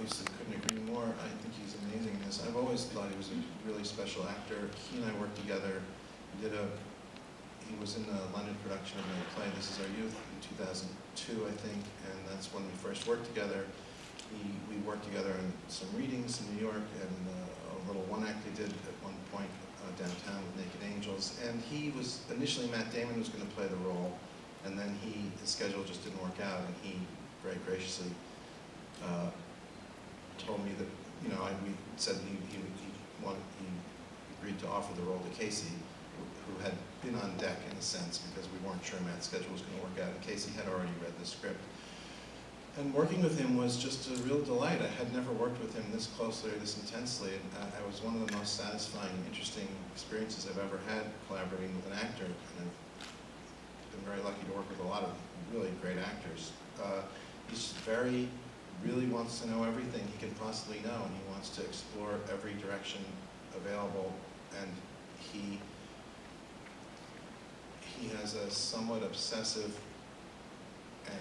obviously couldn't agree more. I think he's amazing in this. I've always thought he was a really special actor. He and I worked together. He was in the London production of my play, This Is Our Youth, in 2002, I think, and that's when we first worked together. We worked together in some readings in New York, and a little one act they did at one point downtown with Naked Angels. And he was, initially Matt Damon was going to play the role, and then his schedule just didn't work out, and he very graciously told me that, we said he agreed to offer the role to Casey, who had been on deck in a sense, because we weren't sure Matt's schedule was going to work out, and Casey had already read the script. And working with him was just a real delight. I had never worked with him this closely or this intensely, and it was one of the most satisfying and interesting experiences I've ever had collaborating with an actor, and I've been very lucky to work with a lot of really great actors. He's really wants to know everything he can possibly know, and he wants to explore every direction available, and he has a somewhat obsessive and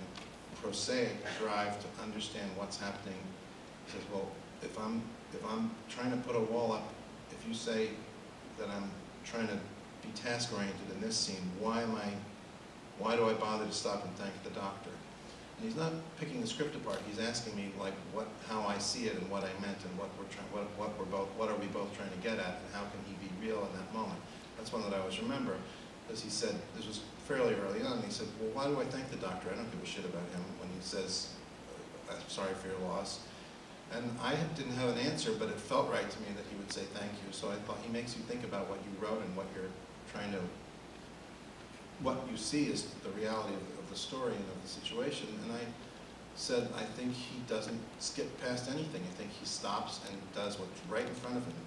prosaic drive to understand what's happening. He says, well, if I'm trying to put a wall up, if you say that I'm trying to be task-oriented in this scene, why do I bother to stop and thank the doctor? And he's not picking the script apart. He's asking me how I see it and what I meant and what are we both trying to get at, and how can he be real in that moment. That's one that I always remember, because he said, this was fairly early on, and he said, well, why do I thank the doctor? I don't give a shit about him when he says, I'm sorry for your loss. And I didn't have an answer, but it felt right to me that he would say thank you. So I thought he makes you think about what you wrote and what you see is the reality of the story and of the situation. And I said, I think he doesn't skip past anything. I think he stops and does what's right in front of him.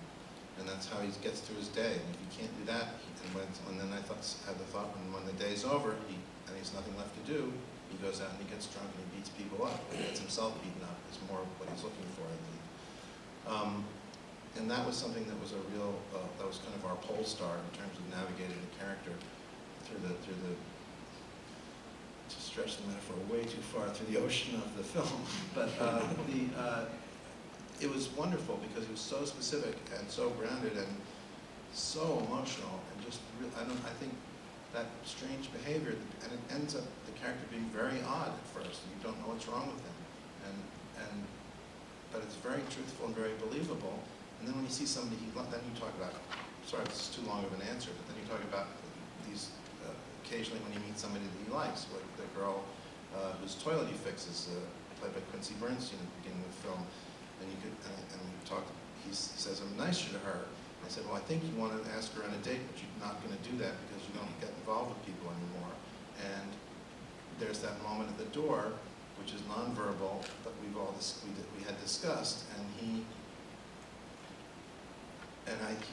And that's how he gets through his day. And if he can't do that, and then I had the thought, when the day's over, and he has nothing left to do, he goes out and he gets drunk and he beats people up. He gets himself beaten up. Is more what he's looking for, I think. And that was something that was that was kind of our pole star in terms of navigating the character through the to stretch the metaphor way too far, through the ocean of the film. But it was wonderful because he was so specific and so grounded and so emotional, and just I think that strange behavior, and it ends up the character being very odd at first. You don't know what's wrong with him, but it's very truthful and very believable. And then when you see somebody, then you talk about. Sorry, this is too long of an answer, but then you talk about these. Occasionally, when he meets somebody that he likes, like the girl whose toilet he fixes, played by Quincy Bernstein at the beginning of the film, and we talked. He says, "I'm nicer to her." I said, "Well, I think you want to ask her on a date, but you're not going to do that because you don't get involved with people anymore." And there's that moment at the door, which is nonverbal, but we had discussed, and he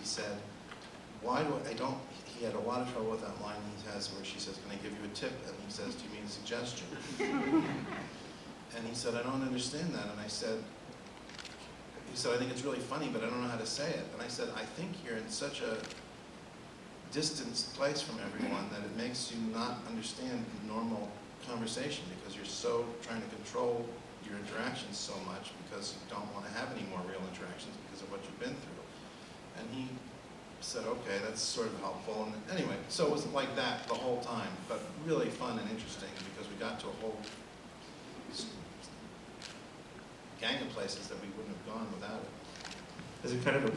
said, "Why do I don't?" He had a lot of trouble with that line he has where she says, "Can I give you a tip?" And he says, "Do you mean a suggestion?" And he said, "I don't understand that." And he said, "I think it's really funny, but I don't know how to say it." And I said, "I think you're in such a distanced place from everyone that it makes you not understand normal conversation, because you're so trying to control your interactions so much because you don't want to have any more real interactions because of what you've been through." And he said, "Okay, that's sort of helpful." And anyway, so it was like that the whole time, but really fun and interesting because we got to a whole gang of places that we wouldn't have gone without it. Is it kind of a